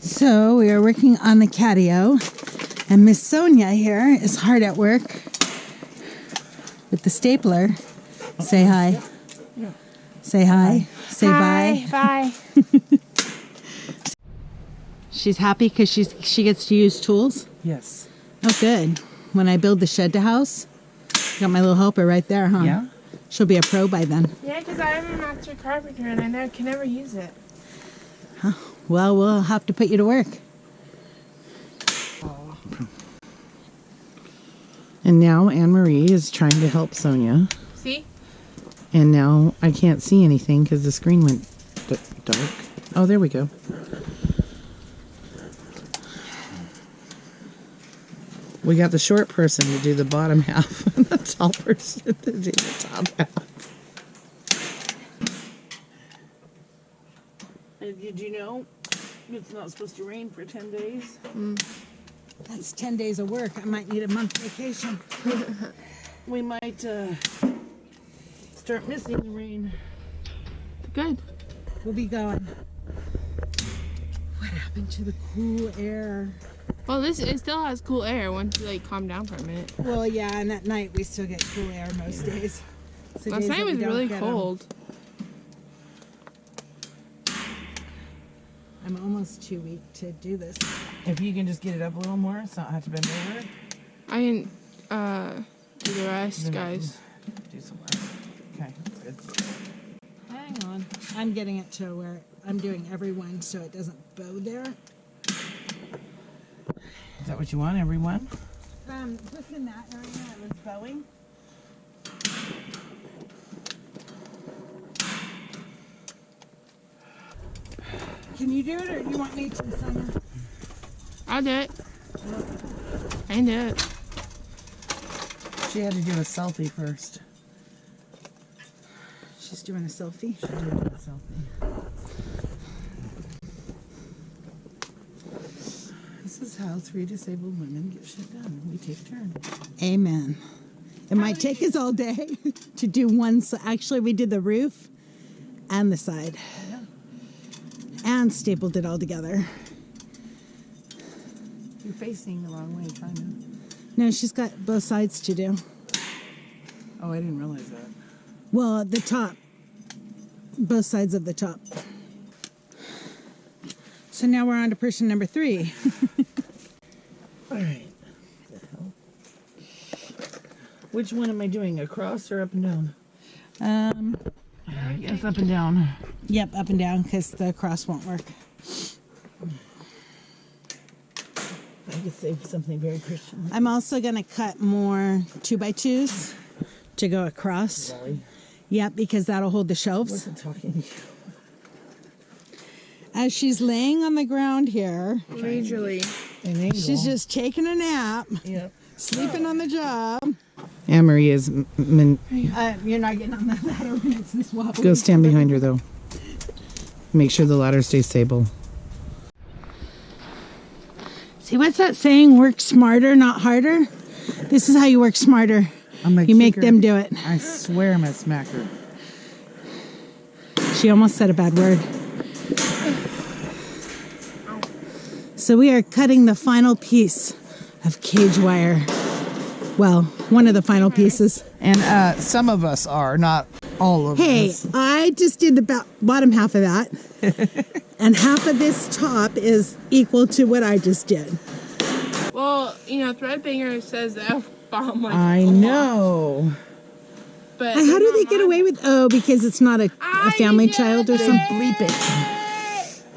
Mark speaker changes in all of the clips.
Speaker 1: So we are working on the Catio, and Miss Sonia here is hard at work with the stapler. Say hi. Say hi. Say bye.
Speaker 2: Bye.
Speaker 1: She's happy because she gets to use tools?
Speaker 3: Yes.
Speaker 1: Oh, good. When I build the shed to house, got my little helper right there, huh?
Speaker 3: Yeah.
Speaker 1: She'll be a pro by then.
Speaker 2: Yeah, because I'm a master carpenter and I can never use it.
Speaker 1: Huh. Well, we'll have to put you to work.
Speaker 3: Oh.
Speaker 4: And now Anne-Marie is trying to help Sonia.
Speaker 2: See?
Speaker 4: And now I can't see anything because the screen went dark. Oh, there we go. We got the short person to do the bottom half and the tall person to do the top half. Did you know it's not supposed to rain for 10 days?
Speaker 1: That's 10 days of work. I might need a month vacation.
Speaker 4: We might start missing the rain.
Speaker 2: Good.
Speaker 1: We'll be going. What happened to the cool air?
Speaker 2: Well, it still has cool air once you like calm down for a minute.
Speaker 1: Well, yeah, and at night we still get cool air most days. So
Speaker 2: Last
Speaker 1: days
Speaker 2: night
Speaker 1: that we
Speaker 2: was
Speaker 1: don't
Speaker 2: really
Speaker 1: get 'em.
Speaker 2: cold.
Speaker 1: I'm almost too weak to do this.
Speaker 4: If you can just get it up a little more, so I don't have to bend over.
Speaker 2: I can do the rest,
Speaker 4: Then I
Speaker 2: guys.
Speaker 4: can do some less. Okay, that's good.
Speaker 1: Hang on. I'm getting it to where I'm doing everyone so it doesn't bow there.
Speaker 4: Is that what you want, everyone?
Speaker 1: Just in that area it was bowing. Can you do it or do you want me to, Sonia?
Speaker 2: I'll do it. I can do it.
Speaker 4: She had to do a selfie first.
Speaker 1: She's doing a selfie.
Speaker 4: She did do a selfie. This is how 3 disabled women get shit done. We take turns.
Speaker 1: Amen. It might take us all day to do one. Actually, we did the roof and the side.
Speaker 4: Yeah.
Speaker 1: And stapled it all together.
Speaker 4: You're facing the wrong way, kind of.
Speaker 1: No, she's got both sides to do.
Speaker 4: Oh, I didn't realize that.
Speaker 1: Well, the top. Both sides of the top. So now we're on to person number 3.
Speaker 4: All right. What the hell? Which one am I doing? Across or up and down? I guess up and down.
Speaker 1: Yep, up and down because the cross won't work.
Speaker 4: I could say something very Christian.
Speaker 1: I'm also going to cut more 2x2s to go across.
Speaker 4: Really?
Speaker 1: Yep, because that'll hold the
Speaker 4: I
Speaker 1: shelves.
Speaker 4: wasn't talking to you.
Speaker 1: As she's laying on the ground here,
Speaker 2: Majorly.
Speaker 4: An angle.
Speaker 1: she's just taking a nap,
Speaker 4: Yep.
Speaker 1: sleeping on the job.
Speaker 4: Anne-Marie is...
Speaker 1: You're not getting on that ladder when it's this wobbly.
Speaker 4: Go stand behind her, though. Make sure the ladder stays stable.
Speaker 1: See, what's that saying? Work smarter, not harder? This is how you work smarter. You make them do it.
Speaker 4: I swear I'm a smacker.
Speaker 1: She almost said a bad word. So we are cutting the final piece of cage wire. Well, one of the final pieces.
Speaker 4: And some of us are, not all of
Speaker 1: Hey,
Speaker 4: us.
Speaker 1: I just did the bottom half of that. And half of this top is equal to what I just did.
Speaker 2: Well, Threadbanger says the F-bomb like
Speaker 4: I
Speaker 2: a lot.
Speaker 4: know.
Speaker 2: But
Speaker 1: How do they get away with... Oh, because it's not a family child or something?
Speaker 4: Bleep it.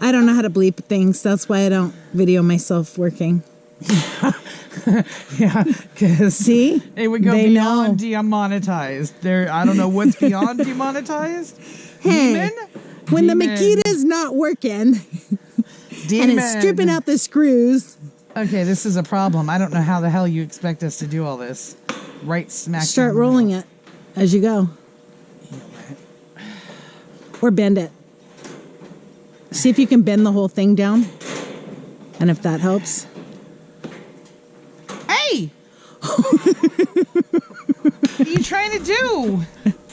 Speaker 1: I don't know how to bleep things. That's why I don't video myself working.
Speaker 4: Yeah, because
Speaker 1: See?
Speaker 4: it would go
Speaker 1: They
Speaker 4: beyond
Speaker 1: know.
Speaker 4: demonetized. I don't know what's beyond demonetized.
Speaker 1: Hey,
Speaker 4: Demon?
Speaker 1: when the
Speaker 4: Demon.
Speaker 1: Makita's not working
Speaker 4: Demon.
Speaker 1: and it's stripping out the screws,
Speaker 4: Okay, this is a problem. I don't know how the hell you expect us to do all this. Right smack.
Speaker 1: start rolling it as you go. Or bend it. See if you can bend the whole thing down. And if that helps.
Speaker 4: Hey! What are you trying to do?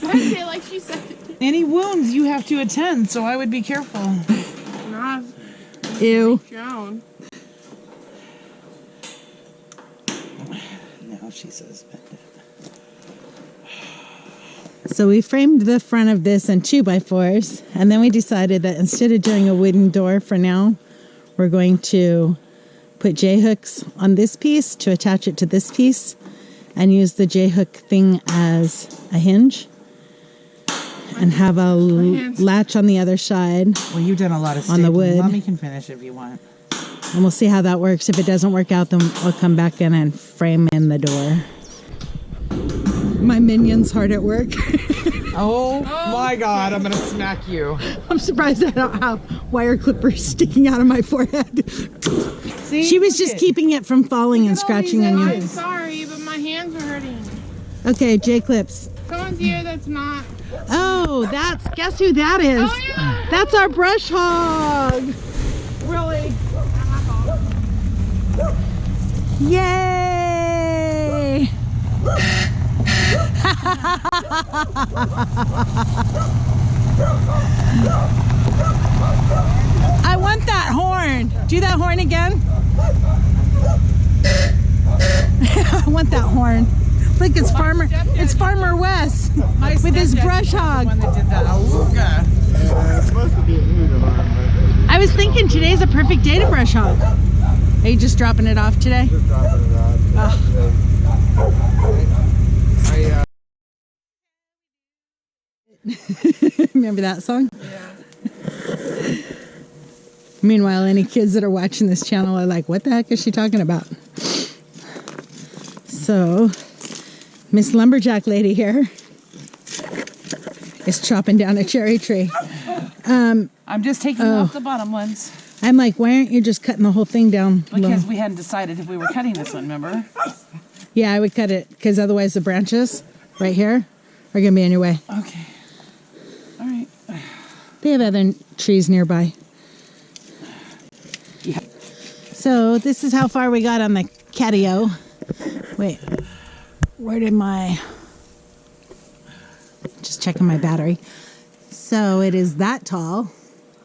Speaker 2: I say like she said.
Speaker 4: Any wounds you have to attend, so I would be careful.
Speaker 2: Not
Speaker 1: Ew.
Speaker 2: Your own.
Speaker 4: Now she says bend it.
Speaker 1: So we framed the front of this in 2x4s, and then we decided that instead of doing a wooden door for now, we're going to put J-hooks on this piece to attach it to this piece and use the J-hook thing as a hinge and have a latch on the other side.
Speaker 4: Well, you've done a lot of
Speaker 1: On the
Speaker 4: stapling.
Speaker 1: wood.
Speaker 4: Mommy can finish if you want.
Speaker 1: And we'll see how that works. If it doesn't work out, then I'll come back in and frame in the door. My minion's hard at work.
Speaker 4: Oh my God, I'm gonna smack you.
Speaker 1: I'm surprised I don't have wire clippers sticking out of my forehead.
Speaker 4: See?
Speaker 1: She was
Speaker 4: Look
Speaker 1: just
Speaker 4: it.
Speaker 1: keeping it from falling and
Speaker 4: Look at all
Speaker 1: scratching
Speaker 4: these
Speaker 1: on
Speaker 2: I'm
Speaker 1: you.
Speaker 2: sorry, but my hands are hurting.
Speaker 1: Okay, J-clips.
Speaker 2: Someone's here that's not.
Speaker 1: Oh, guess who that is?
Speaker 2: Oh, yeah.
Speaker 1: That's our brush hog.
Speaker 4: Really?
Speaker 1: Yay! I want that horn. Do that horn again. I want that horn. Look, it's Farmer Wes with his brush hog.
Speaker 4: The one that did the awooga.
Speaker 3: It's supposed to be a new alarm, but
Speaker 1: I was thinking today's a perfect day to brush hog. Are you just dropping it off today?
Speaker 3: just dropping it off.
Speaker 1: Remember that song?
Speaker 2: Yeah.
Speaker 1: Meanwhile, any kids that are watching this channel are like, what the heck is she talking about? So, Miss Lumberjack lady here is chopping down a cherry tree.
Speaker 4: I'm just taking off the bottom ones
Speaker 1: I'm like, why aren't you just cutting the whole thing down low?
Speaker 4: because we hadn't decided if we were cutting this one, remember?
Speaker 1: Yeah, I would cut it because otherwise the branches right here are going to be in your way.
Speaker 4: Okay. All right.
Speaker 1: They have other trees nearby.
Speaker 4: Yeah.
Speaker 1: So this is how far we got on the Catio. Wait, where did my... Just checking my battery. So it is that tall.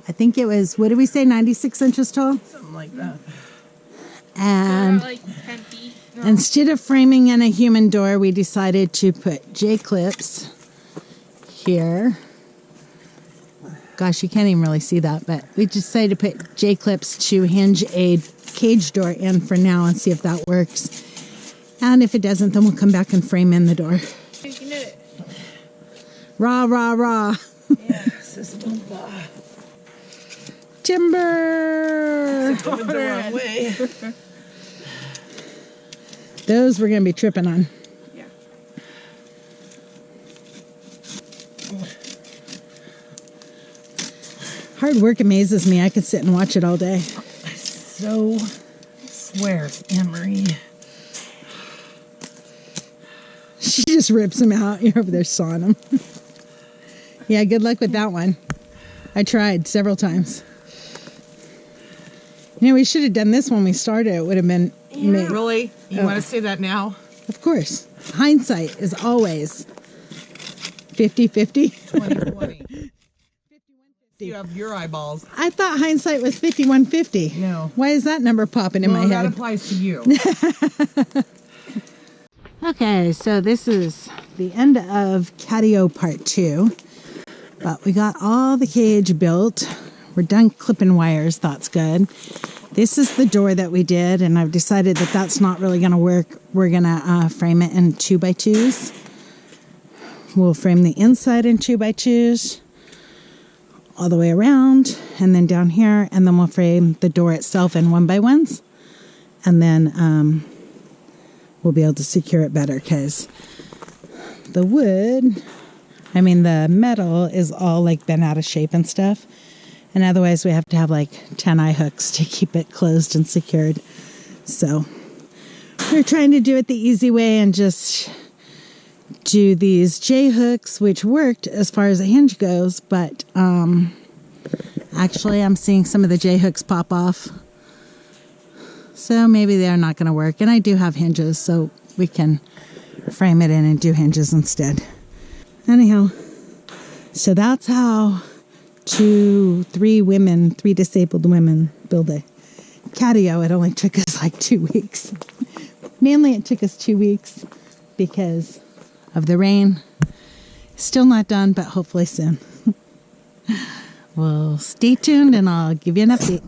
Speaker 1: I think it was, what did we say, 96 inches tall?
Speaker 4: Something like that.
Speaker 1: And
Speaker 2: Like 10 feet. No.
Speaker 1: instead of framing in a human door, we decided to put J-clips here. Gosh, you can't even really see that, but we decided to put J-clips to hinge a cage door in for now and see if that works. And if it doesn't, then we'll come back and frame in the door.
Speaker 2: You can do it.
Speaker 1: Rah, rah, rah.
Speaker 4: Yes, this one.
Speaker 1: Timber!
Speaker 4: Going the wrong way.
Speaker 1: Those we're going to be tripping on.
Speaker 2: Yeah.
Speaker 1: Hard work amazes me. I could sit and watch it all day.
Speaker 4: So swears, Anne-Marie.
Speaker 1: She just rips them out. You're over there sawing them. Yeah, good luck with that one. I tried several times. You know, we should have done this when we started. It would have been made.
Speaker 4: Really? You
Speaker 1: Oh.
Speaker 4: want to say that now?
Speaker 1: Of course. Hindsight is always 50-50.
Speaker 4: 2020. You have your eyeballs.
Speaker 1: I thought hindsight was 51-50.
Speaker 4: No.
Speaker 1: Why is that number popping in my
Speaker 4: Well, that
Speaker 1: head?
Speaker 4: applies to you.
Speaker 1: Okay, so this is the end of Catio Part 2. But we got all the cage built. We're done clipping wires. That's good. This is the door that we did, and I've decided that that's not really going to work. We're going to frame it in 2x2s. We'll frame the inside in 2x2s all the way around, and then down here, and then we'll frame the door itself in 1x1s. And then we'll be able to secure it better because the wood, the metal is all like bent out of shape and stuff. And otherwise we have to have like 10 eye hooks to keep it closed and secured. So we're trying to do it the easy way and just do these J hooks, which worked as far as the hinge goes, but actually I'm seeing some of the J hooks pop off. So maybe they're not going to work. And I do have hinges, so we can frame it in and do hinges instead. Anyhow, so that's how three disabled women build a catio, it only took us like 2 weeks. Mainly it took us 2 weeks because of the rain. Still not done, but hopefully soon. Well, stay tuned and I'll give you an update.